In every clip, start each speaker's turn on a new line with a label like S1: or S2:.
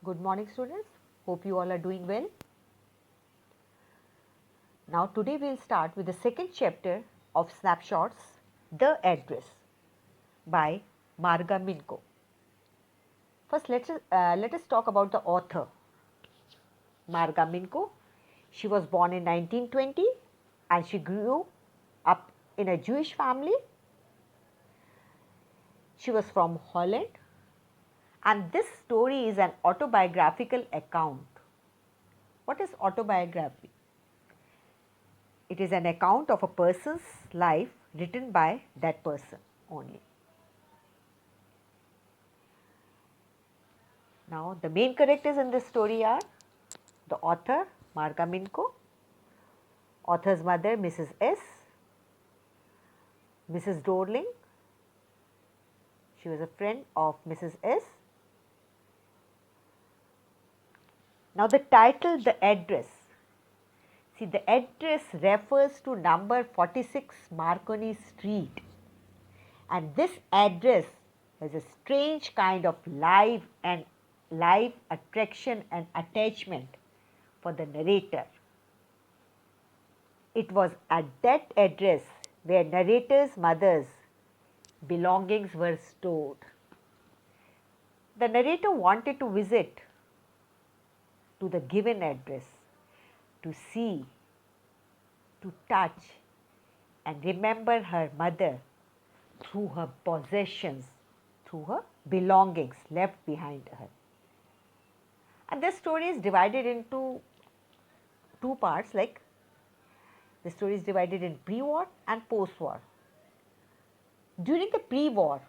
S1: Good morning, students. Hope you all are doing well. Now, today we will start with the second chapter of Snapshots, The Address by Marga Minko. First, let us talk about the author, Marga Minko. She was born in 1920 and she grew up in a Jewish family. She was from Holland, and this story is an autobiographical account. What is autobiography? It is an account of a person's life written by that person only. Now, the main characters in this story are the author, Marga Minko, author's mother, Mrs. S, Mrs. Dorling. She was a friend of Mrs. S. Now, the title, The Address. See, the address refers to number 46 Marconi Street, and this address has a strange kind of live attraction and attachment for the narrator. It was at that address where narrator's mother's belongings were stored. The narrator wanted to visit to the given address to see, to touch, and remember her mother through her possessions, through her belongings left behind her. And this story is divided into two parts, like the story is divided in pre-war and post-war. During the pre-war,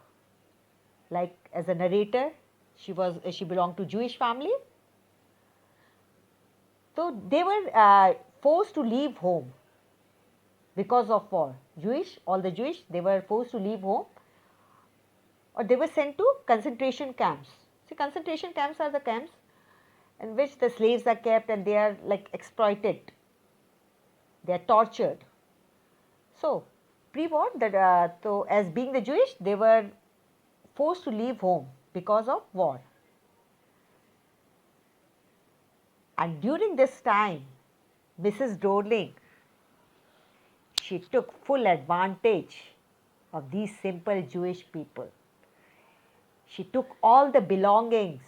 S1: like as a narrator, she belonged to Jewish family. So they were forced to leave home because of war. All the Jewish, they were forced to leave home, or they were sent to concentration camps. See, concentration camps are the camps in which the slaves are kept and they are like exploited. They are tortured. So, pre-war, so as being the Jewish, they were forced to leave home because of war. And during this time, Mrs. Dorling, she took full advantage of these simple Jewish people. She took all the belongings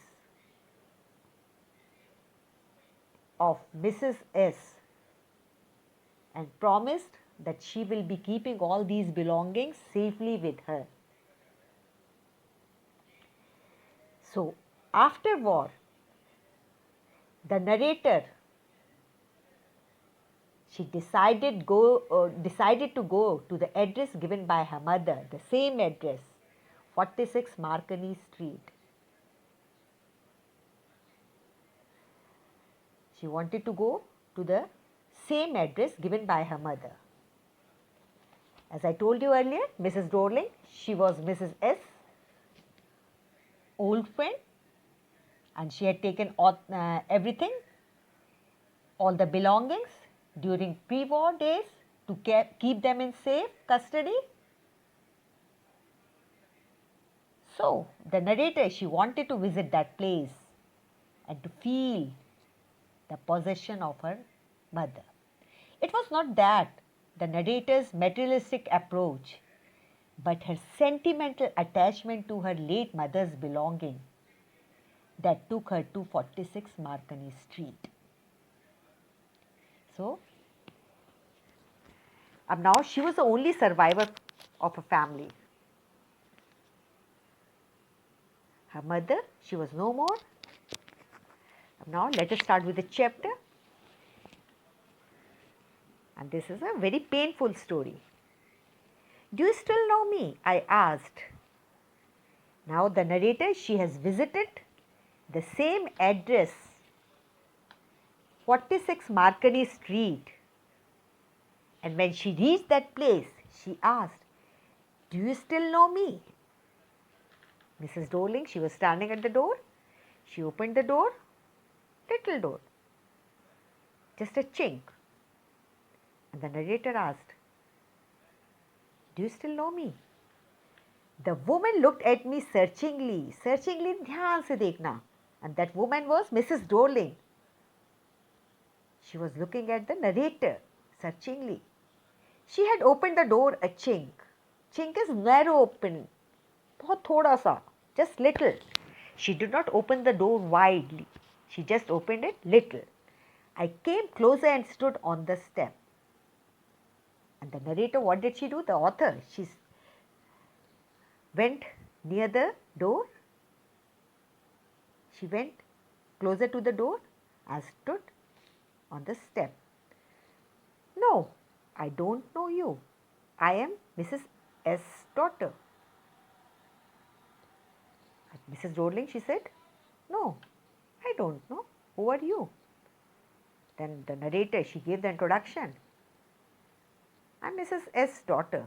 S1: of Mrs. S and promised that she will be keeping all these belongings safely with her. So, after war, the narrator, she decided to go to the address given by her mother, the same address, 46 Marconi Street. She wanted to go to the same address given by her mother. As I told you earlier, Mrs. Dorling, she was Mrs. S' old friend, and she had taken everything, all the belongings during pre-war days to keep them in safe custody. So, the narrator, she wanted to visit that place and to feel the possession of her mother. It was not that the narrator's materialistic approach, but her sentimental attachment to her late mother's belonging that took her to 46 Marconi Street. So, now she was the only survivor of a family. Her mother, she was no more. Now, let us start with the chapter. And this is a very painful story. Do you still know me? I asked. Now, the narrator, she has visited the same address, 46 Marconi Street. And when she reached that place, she asked, do you still know me? Mrs. Dorling, she was standing at the door. She opened the door, little door, just a chink. And the narrator asked, do you still know me? The woman looked at me searchingly, ध्यान से देखना. And that woman was Mrs. Dorling. She was looking at the narrator searchingly. She had opened the door a chink. Chink is narrow opening. बहुत थोड़ा सा, just little. She did not open the door widely. She just opened it little. I came closer and stood on the step. And the narrator, what did she do? The author, she went near the door. She went closer to the door and stood on the step. No, I don't know you. I am Mrs. S. daughter. Mrs. Dorling, she said, no, I don't know. Who are you? Then the narrator, she gave the introduction. I'm Mrs. S. daughter.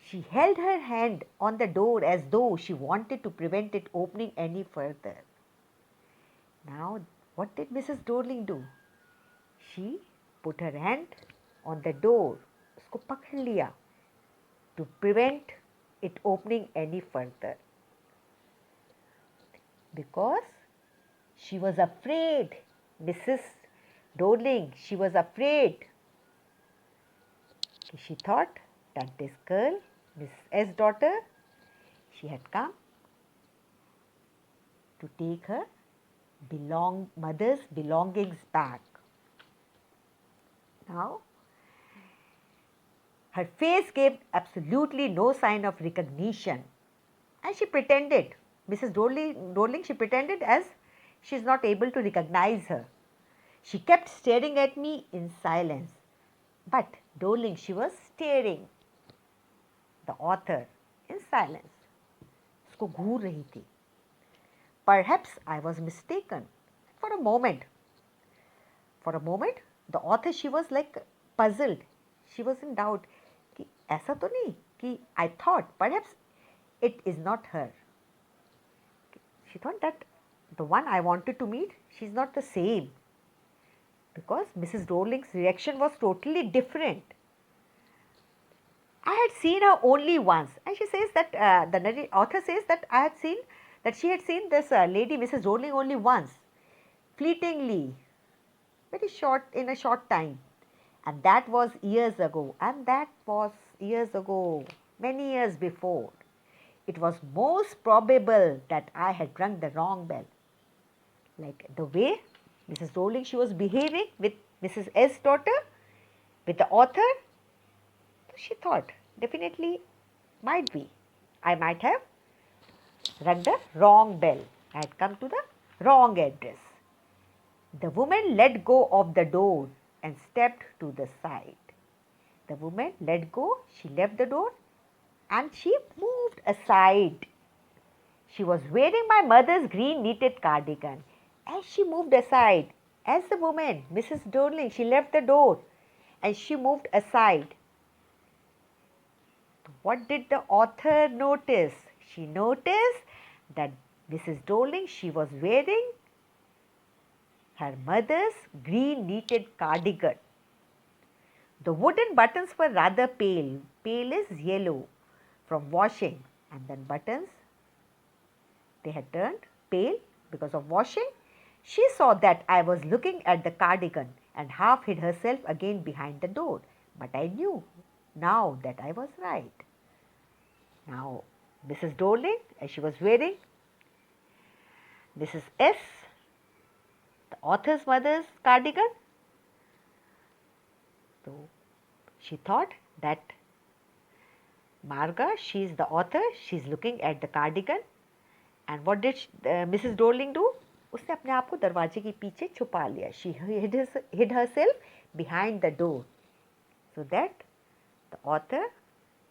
S1: She held her hand on the door as though she wanted to prevent it opening any further. Now, what did Mrs. Dorling do? She put her hand on the door, उसको पकड़ लिया, to prevent it opening any further. Because she was afraid, Mrs. Dorling, she was afraid. She thought that this girl, Miss S. daughter, she had come to take her mother's belongings back. Now, her face gave absolutely no sign of recognition, and she pretended, Mrs. Dorling, she pretended as she is not able to recognize her. She kept staring at me in silence. But Dorling, she was staring, the author, in silence. उसको घूर रही थी. Perhaps I was mistaken. For a moment, the author, she was like puzzled. She was in doubt. कि ऐसा तो नहीं कि I thought perhaps it is not her. She thought that the one I wanted to meet, she's not the same. Because Mrs. Dorling's reaction was totally different. I had seen her only once, and she says that the author says that she had seen this lady, Mrs. Dorling, only once, fleetingly, very short, in a short time, and that was years ago, many years before. It was most probable that I had rung the wrong bell. Like the way Mrs. Dorling, she was behaving with Mrs. S. daughter, with the author, she thought, definitely might be. I might have rung the wrong bell. I had come to the wrong address. The woman let go of the door and stepped to the side. The woman let go, she left the door and she moved aside. She was wearing my mother's green knitted cardigan. As she moved aside, as the woman, Mrs. Dorling, she left the door and she moved aside. What did the author notice? She noticed that Mrs. Dorling, she was wearing her mother's green knitted cardigan. The wooden buttons were rather pale. Pale is yellow from washing, and then buttons, they had turned pale because of washing. She saw that I was looking at the cardigan and half hid herself again behind the door. But I knew now that I was right. Now, Mrs. Dorling, as she was wearing Mrs. S., the author's mother's cardigan. So, she thought that Marga, she is the author, she is looking at the cardigan. And what did Mrs. Dorling do? उसने अपने आप को दरवाजे के पीछे छुपा लिया. She hid herself behind the door so that the author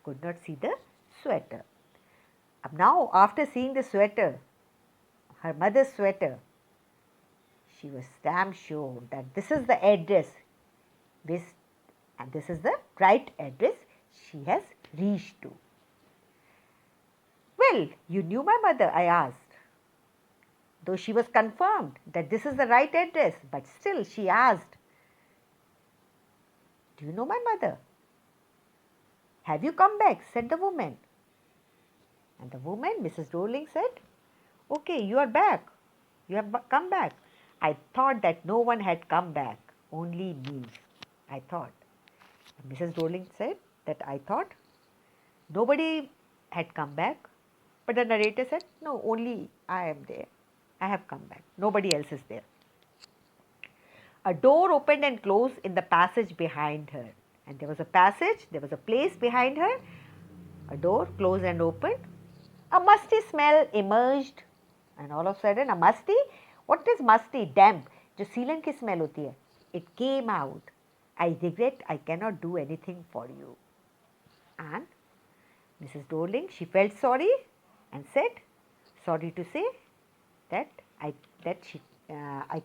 S1: could not see the sweater. Now, after seeing the sweater, her mother's sweater, she was damn sure that this is the address, and this is the right address she has reached to. Well, you knew my mother, I asked. Though she was confirmed that this is the right address, but still she asked, do you know my mother? Have you come back? Said the woman. And the woman, Mrs. Dorling, said, Okay, you are back. You have come back. I thought that no one had come back, only me. I thought. Mrs. Dorling said that I thought nobody had come back, but the narrator said, no, only I am there. I have come back. Nobody else is there. A door opened and closed in the passage behind her. And there was a passage, there was a place behind her. A door closed and opened. A musty smell emerged. And all of a sudden, a musty, what is musty? Damp. जो सीलन की smell होती है. It came out. I regret I cannot do anything for you. And Mrs. Dorling, she felt sorry and said, sorry to say that I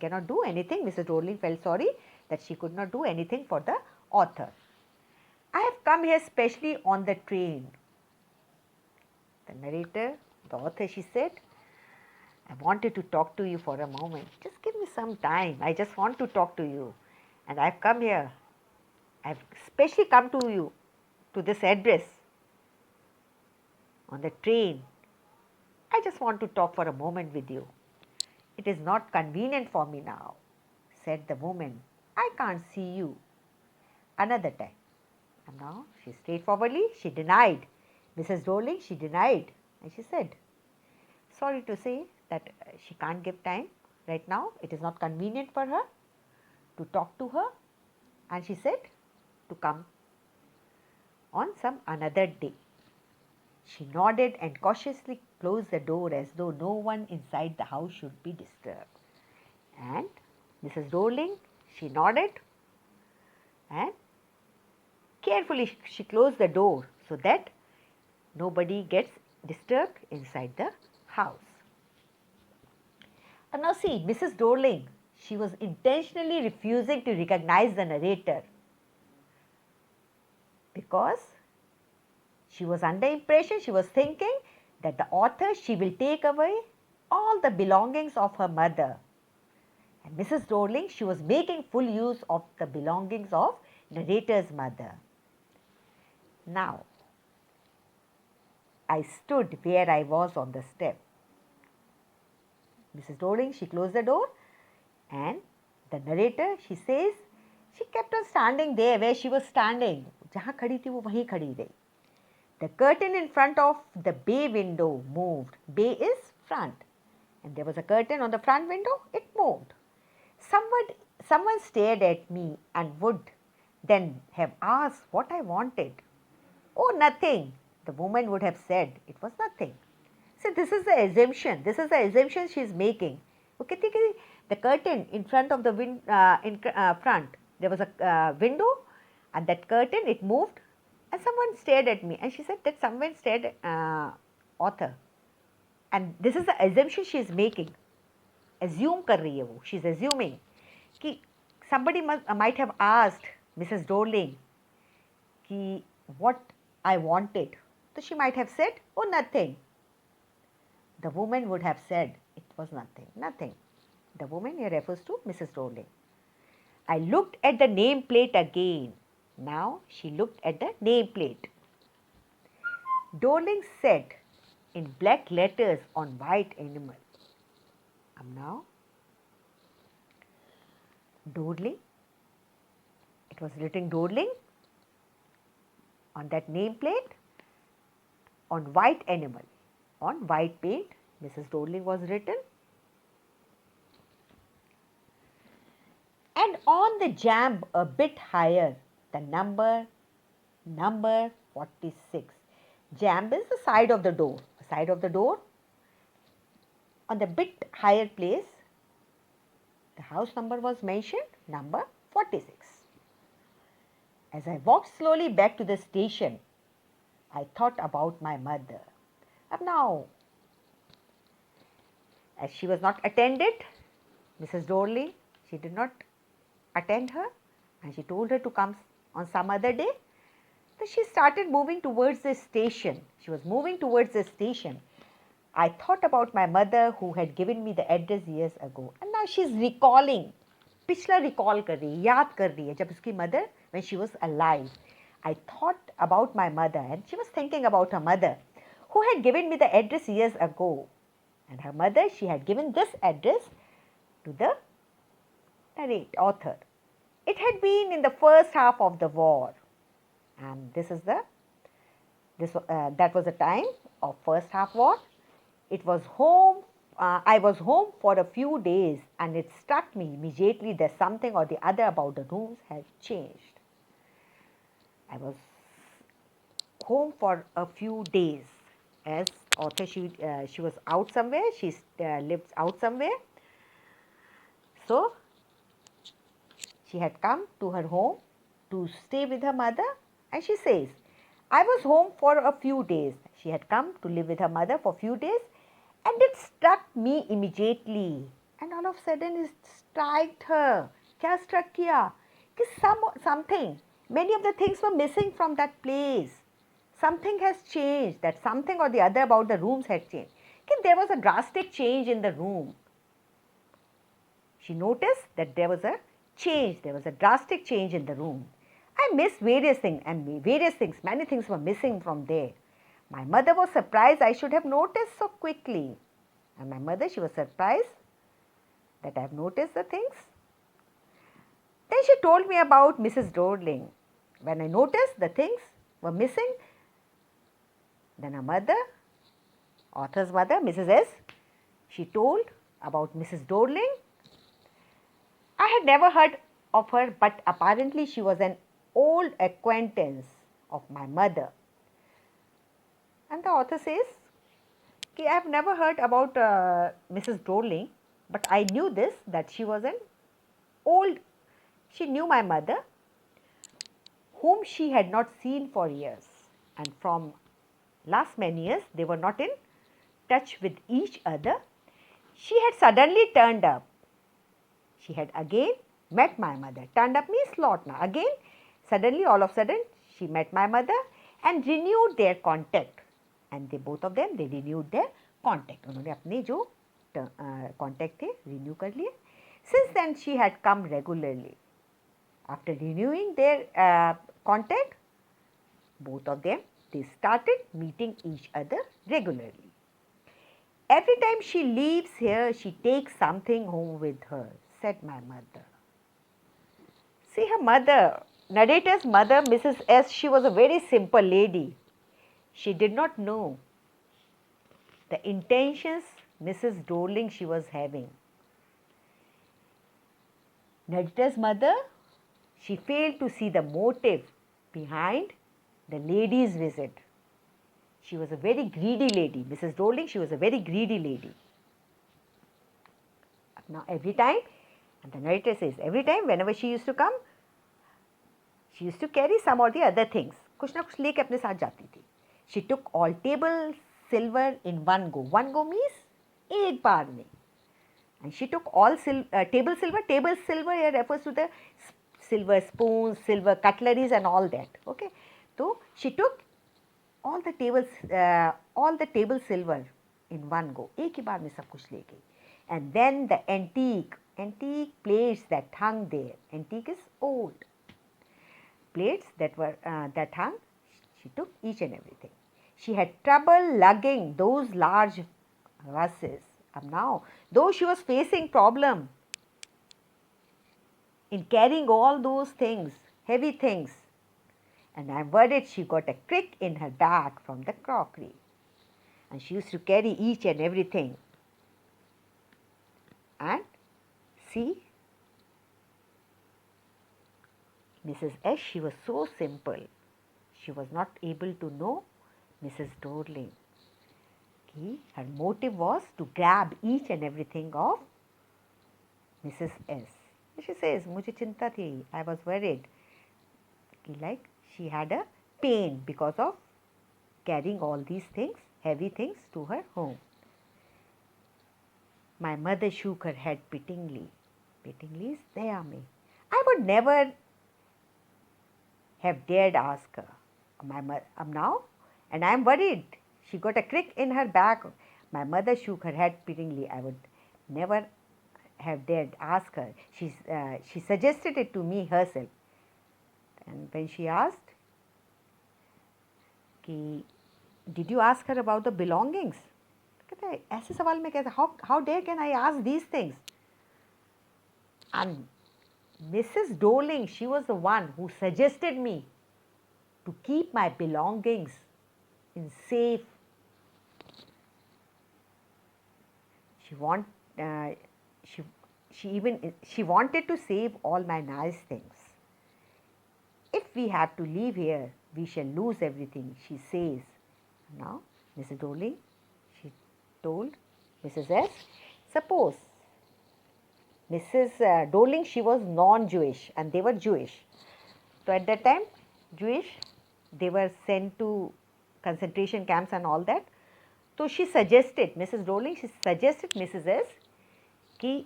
S1: cannot do anything. Mrs. Dorling felt sorry that she could not do anything for the author. I have come here specially on the train. The narrator, the author, she said, I wanted to talk to you for a moment. Just give me some time. I just want to talk to you. And I've come here. I've specially come to you, to this address on the train. I just want to talk for a moment with you. It is not convenient for me now, said the woman. I can't see you. Another time. And now she straightforwardly, she denied. Mrs. Dorling, she denied. And she said, sorry to say that she can't give time right now. It is not convenient for her to talk to her. And she said to come on some another day. She nodded and cautiously closed the door as though no one inside the house should be disturbed. And Mrs. Dorling, she nodded and carefully she closed the door so that nobody gets disturbed inside the house. And now see, Mrs. Dorling, she was intentionally refusing to recognize the narrator because she was under impression, she was thinking that the author, she will take away all the belongings of her mother. And Mrs. Dorling, she was making full use of the belongings of narrator's mother. Now, I stood where I was on the step. Mrs. Dorling, she closed the door and the narrator, she says, she kept on standing there where she was standing. जहाँ खड़ी थी वो वहीं खड़ी रही. The curtain in front of the bay window moved. Bay is front. And there was a curtain on the front window. It moved. Someone stared at me and would then have asked what I wanted. Oh, nothing. The woman would have said it was nothing. So this is the assumption. This is the assumption she is making. Okay, the curtain in front of the front, there was a window, and that curtain, it moved, and someone stared at me. And she said that someone stared author. And this is the assumption she is making. Assume कर रही है वो. She is assuming कि somebody might have asked Mrs. Dorling कि what I wanted. So she might have said, oh, nothing. The woman would have said it was nothing, nothing. The woman here refers to Mrs. Dorling. I looked at the nameplate again. Now she looked at the nameplate. Dorling said in black letters on white enamel. Now, Dorling, it was written Dorling on that nameplate on white enamel. On white paint, Mrs. Dorling was written. And on the jamb a bit higher, the number 46. Jamb is the side of the door. The side of the door. On the bit higher place, the house number was mentioned, number 46. As I walked slowly back to the station, I thought about my mother. Now, as she was not attended, Mrs. Dorling, she did not attend her and she told her to come on some other day. So she started moving towards the station. She was moving towards the station. I thought about my mother who had given me the address years ago. And now she is recalling. पिछला recall कर रही है, याद कर रही है जब उसकी mother, when she was alive. I thought about my mother and she was thinking about her mother who had given me the address years ago. And her mother, she had given this address to the author. It had been in the first half of the war, and that was the time of first half war. It was home. I was home for a few days, and it struck me immediately that something or the other about the rooms had changed. I was home for a few days. As author, she was out somewhere. She lived out somewhere. So she had come to her home to stay with her mother, and she says, I was home for a few days. She had come to live with her mother for a few days, and it struck me immediately. And all of a sudden it struck her. Kya struck kiya? Something. Many of the things were missing from that place. Something has changed. That something or the other about the rooms had changed. There was a drastic change in the room. She noticed that there was a change. There was a drastic change in the room. I missed various things, many things were missing from there. My mother was surprised I should have noticed so quickly. And my mother, she was surprised that I have noticed the things. Then she told me about Mrs. Dorling. When I noticed the things were missing, then her mother, author's mother, Mrs. S, she told about Mrs. Dorling. I had never heard of her, but apparently she was an old acquaintance of my mother. And the author says, I have never heard about Mrs. Dorling, but I knew this, that she was an old, she knew my mother, whom she had not seen for years. And from last many years, they were not in touch with each other. She had suddenly turned up. She had again met my mother. Turned up means Lotna. Again, suddenly, all of a sudden, she met my mother and renewed their contact. And they both of them, they renewed their contact. उन्होंने अपने जो contact थे renew कर लिए. Since then, she had come regularly. After renewing their contact, both of them, they started meeting each other regularly. Every time she leaves here, she takes something home with her, said my mother. See, her mother, narrator's mother, Mrs. S, she was a very simple lady. She did not know the intentions Mrs. Dorling she was having. Narrator's mother, she failed to see the motive behind the lady's visit. She was a very greedy lady. Mrs. Dorling, she was a very greedy lady. Now, every time, and the narrator says, every time, whenever she used to come, she used to carry some or the other things. कुछ ना कुछ लेके अपने साथ जाती थी. She took all table silver in one go. One go means एक बार में. And she took all table silver. Table silver here refers to the silver spoons, silver cutleries and all that. Okay. So, she took all the table silver in one go. एक ही बार में सब कुछ ले गई. And then the antique plates that hung there. Antique is old. Plates that hung, she took each and everything. She had trouble lugging those large vases. Now, though she was facing problem in carrying all those things, heavy things, and I'm worried she got a crick in her back from the crockery. And she used to carry each and everything. And see, Mrs. S, she was so simple. She was not able to know Mrs. Dorling. Her motive was to grab each and everything of Mrs. S. She says, मुझे चिंता थी, I was worried. Like she had a pain because of carrying all these things, heavy things to her home. My mother shook her head pityingly. Pityingly is daya mein. I would never have dared ask her. Now, and I am worried. She got a crick in her back. My mother shook her head pityingly. I would never have dared ask her. She suggested it to me herself. And when she asked, did you ask her about the belongings? कहता है ऐसे सवाल में कैसे, how dare can I ask these things? And Mrs. Doling, she was the one who suggested me to keep my belongings in safe. She want, uh, she, she wanted to save all my nice things. If we have to leave here, we shall lose everything, she says. Now, Mrs. Doling, she told Mrs. S, suppose Mrs. Doling, she was non-Jewish and they were Jewish. So at that time, Jewish, they were sent to concentration camps and all that. So she suggested, Mrs. Doling, she suggested Mrs. S कि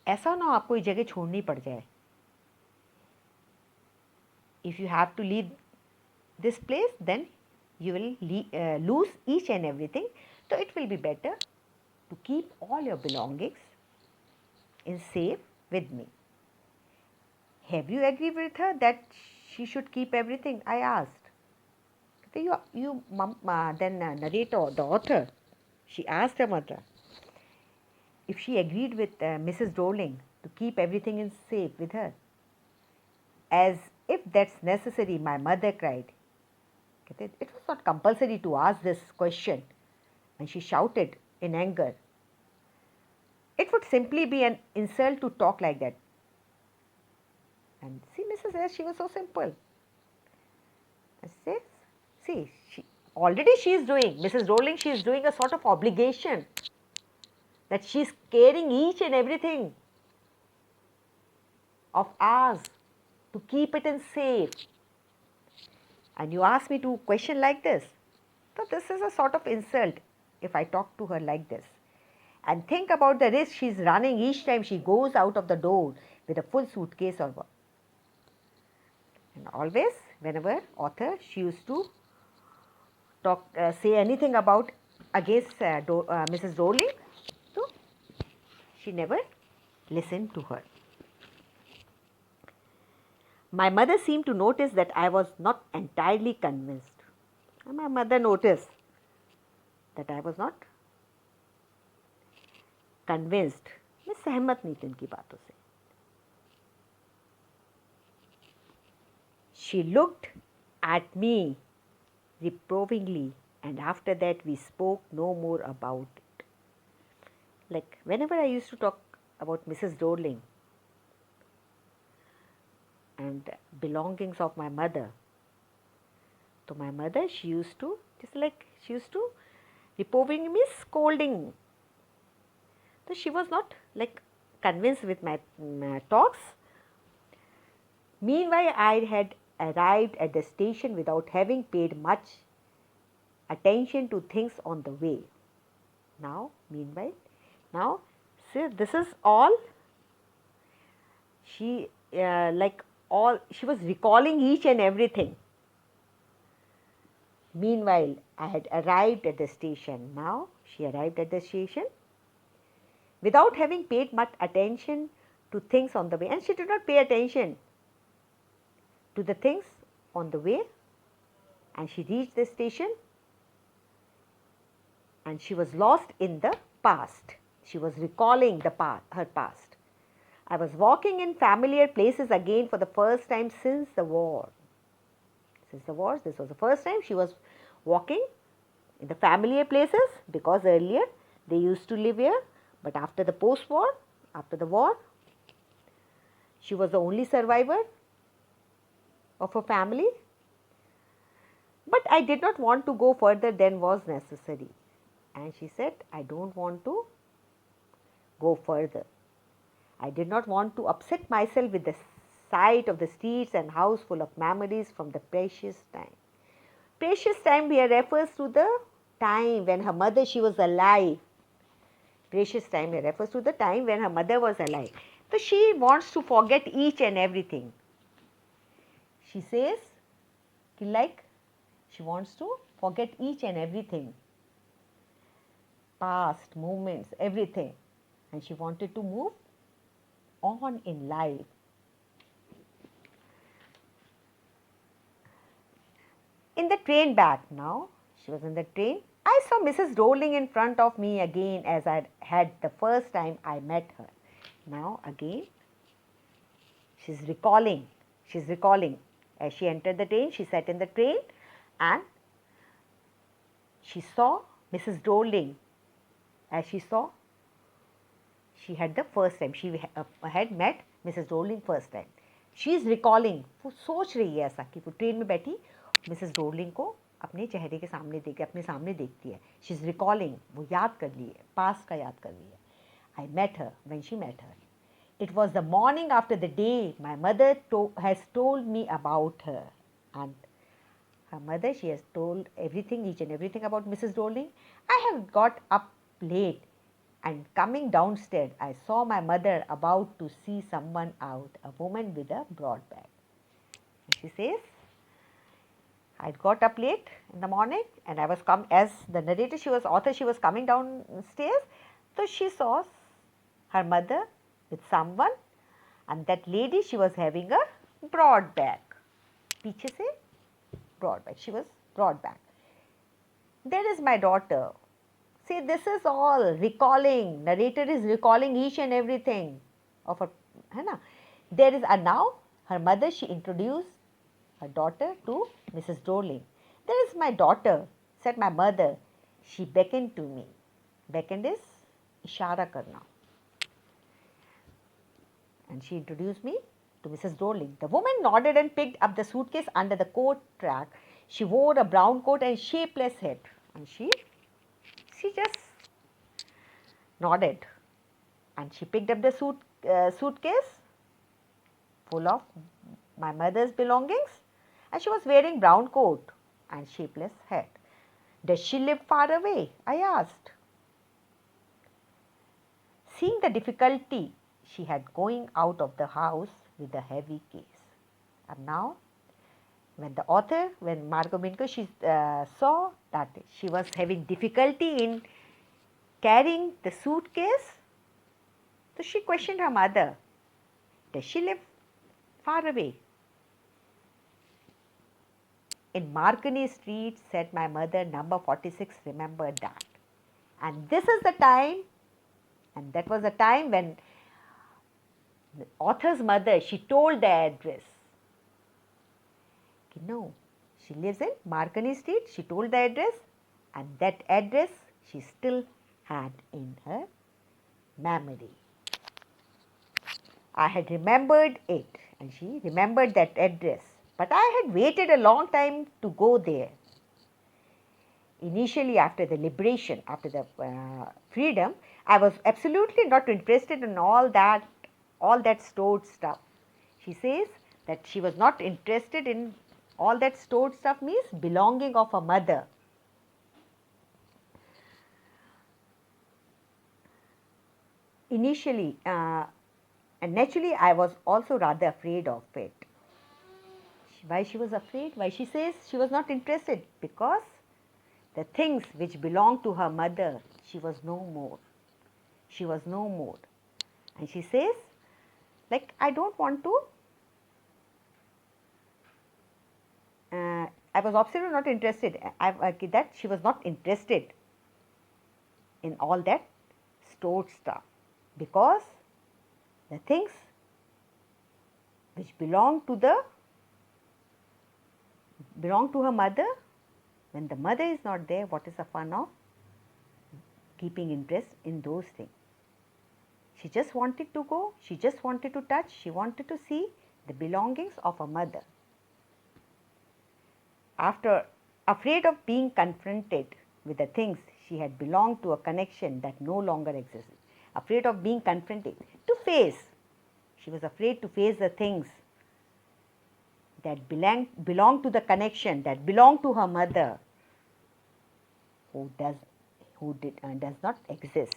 S1: ऐसा ना आपको ये जगह छोड़नी पड़ जाए. If you have to leave this place, then you will lose each and everything. So it will be better to keep all your belongings in safe with me. Have you agreed with her that she should keep everything? I asked. Then narrator, the author, she asked her mother if she agreed with Mrs. Doling to keep everything in safe with her. As if that's necessary, my mother cried. It was not compulsory to ask this question, and she shouted in anger. It would simply be an insult to talk like that. And see, Mrs. S, she was so simple. Says, see, she is doing, Mrs. Doling, she is doing a sort of obligation that she is caring each and everything of ours to keep it in safe. And you ask me to question like this. So this is a sort of insult if I talk to her like this. And think about the risk she is running each time she goes out of the door with a full suitcase or what. And always, whenever author, she used to talk, say anything about against Mrs. Doling, so she never listened to her. My mother seemed to notice that I was not entirely convinced. And my mother noticed that I was not convinced. मैं सहमत नहीं थी उनकी बातों से. She looked at me reprovingly, and after that we spoke no more about it. Like whenever I used to talk about Mrs. Doling and belongings of my mother, so my mother, she used to reproving me, scolding. So she was not like convinced with my talks. Meanwhile, I had arrived at the station without having paid much attention to things on the way. Now, meanwhile, now, see, this is all she she was recalling each and everything. Meanwhile, I had arrived at the station. Now, she arrived at the station without having paid much attention to things on the way, and she did not pay attention to the things on the way, and she reached the station and she was lost in the past. She was recalling her past. I was walking in familiar places again for the first time since the war. Since the war, this was the first time she was walking in the familiar places, because earlier they used to live here, but after the post-war, after the war, she was the only survivor of her family. But I did not want to go further than was necessary. And she said, I don't want to go further. I did not want to upset myself with the sight of the streets and house full of memories from the precious time. Precious time here refers to the time when her mother, she was alive. Precious time here refers to the time when her mother was alive. So she wants to forget each and everything. She says, like, she wants to forget each and everything. Past, moments, everything. And she wanted to move on in life. In the train back now, she was in the train. I saw Mrs. Rolling in front of me again as I had the first time I met her. Now again, she's recalling. She's recalling. As she entered the train, she sat in the train and she saw Mrs. Rolling. As she saw, she had the first time. She had met Mrs. Rolling first time. She is recalling. वो सोच रही है ऐसा कि वो train में बैठी Mrs rolling को अपने चेहरे के सामने देख अपने सामने देखती है. She is recalling. वो याद कर ली है, पास्ट का याद कर ली है. I met her when she met her. It was the morning after the day my mother has told me about her. And her mother, she has told everything, each and everything about Mrs. Rolling. I have got up late and coming downstairs, I saw my mother about to see someone out, a woman with a broad bag. And she says, I got up late in the morning and I was as the narrator, she was coming downstairs. So she saw her mother with someone and that lady, she was having a broad bag. पीछे से broad bag. She was broad bag. There is my daughter. See, this is all recalling. Narrator is recalling each and everything of her. है ना? There is, and now her mother, she introduced her daughter to Mrs. Rolling. There is my daughter, said my mother. She beckoned to me. Beckoned is इशारा करना. And she introduced me to Mrs. Rolling. The woman nodded and picked up the suitcase under the coat rack. She wore a brown coat and shapeless hat. And she just nodded. And she picked up the suitcase full of my mother's belongings. And she was wearing brown coat and shapeless hat. Does she live far away? I asked. Seeing the difficulty she had going out of the house with a heavy case. And now, when the author, when Margot Minko, she saw that she was having difficulty in carrying the suitcase, so she questioned her mother, does she live far away? In Marconi Street, said my mother, number 46, remembered that. And this is the time, and that was the time when the author's mother, she told the address. No, she lives in Marconi Street, she told the address, and that address she still had in her memory. I had remembered it, and she remembered that address, but I had waited a long time to go there. Initially, after the liberation, after the freedom, I was absolutely not interested in all that stored stuff. She says that she was not interested in all that stored stuff, means belonging of a mother. Initially, and naturally, I was also rather afraid of it. Why she was afraid? Why she says she was not interested? Because the things which belonged to her mother, she was no more. She was no more. And she says, like, I don't want to, I was absolutely not interested. That she was not interested in all that stored stuff, because the things which belong to her mother, when the mother is not there, what is the fun of keeping interest in those things? She just wanted to go, she just wanted to touch, she wanted to see the belongings of her mother. After, afraid of being confronted with the things she had belonged to a connection that no longer existed, afraid of being confronted, to face. She was afraid to face the things that belonged to the connection, that belonged to her mother, who does not exist,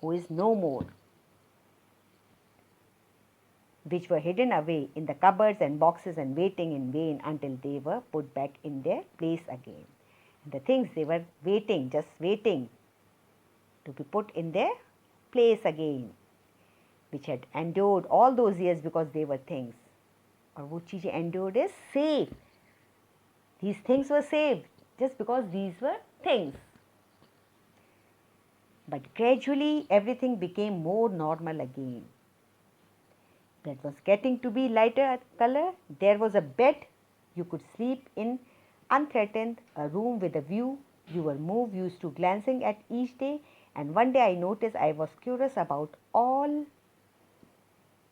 S1: who is no more, which were hidden away in the cupboards and boxes and waiting in vain until they were put back in their place again. And the things they were waiting, just waiting to be put in their place again, which had endured all those years because they were things. और वो चीज़ें endured is safe. These things were saved just because these were things. But gradually everything became more normal again. Bed was getting to be lighter color. There was a bed you could sleep in unthreatened, a room with a view. You were more used to glancing at each day, and one day I noticed I was curious about all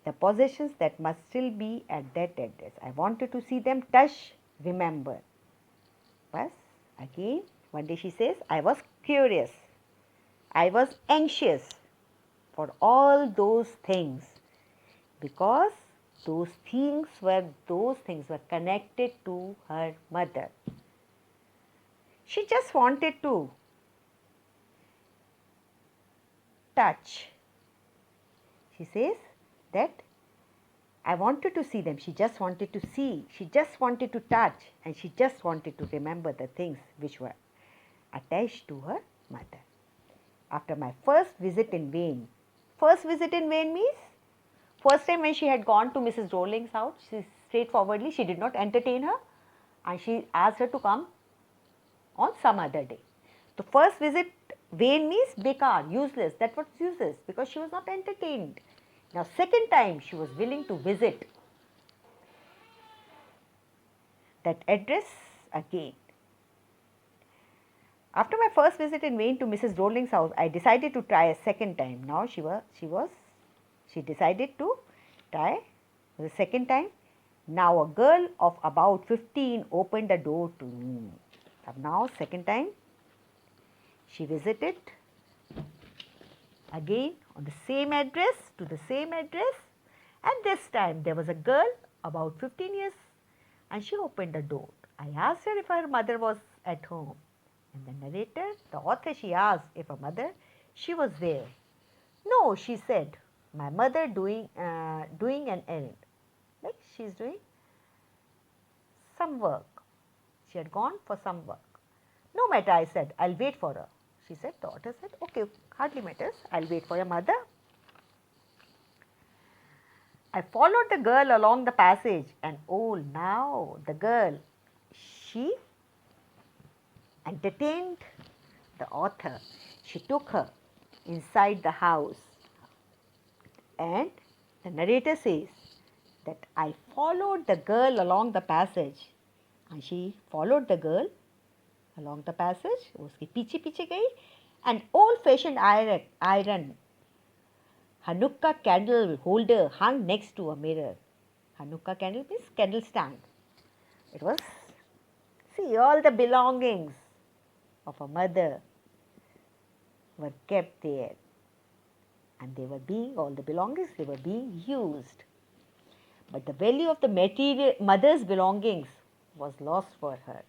S1: the possessions that must still be at that address. I wanted to see them, touch, remember. But again, one day she says, I was curious. I was anxious for all those things because those things were connected to her mother. She just wanted to touch. She says that I wanted to see them. She just wanted to see. She just wanted to touch, and she just wanted to remember the things which were attached to her mother. After my first visit in vain, first visit in vain means first time when she had gone to Mrs. Rowling's house, she straightforwardly, she did not entertain her and she asked her to come on some other day. The first visit vain means bekar, useless. That was useless because she was not entertained. Now second time she was willing to visit that address again. After my first visit in vain to Mrs. Rowling's house, I decided to try a second time. Now she decided to try the second time. Now a girl of about 15 opened the door to me. Now second time she visited again on the same address, to the same address, and this time there was a girl about 15 years and she opened the door. I asked her if her mother was at home, and the narrator, the author, she asked if her mother, she was there. No, she said, my mother doing an errand, like she's doing some work. She had gone for some work. No matter, I said, I'll wait for her. She said, daughter said, okay, hardly matters, I'll wait for your mother. I followed the girl along the passage, and oh, now the girl, she entertained the author. She took her inside the house, and the narrator says that I followed the girl along the passage, and she followed the girl along the passage, उसके पीछे पीछे गई, and old-fashioned iron Hanukkah candle holder hung next to a mirror. Hanukkah candle means candle stand. It was, see, all the belongings of a mother were kept there, and they were being, all the belongings, they were being used. But the value of the material, mother's belongings was lost for her.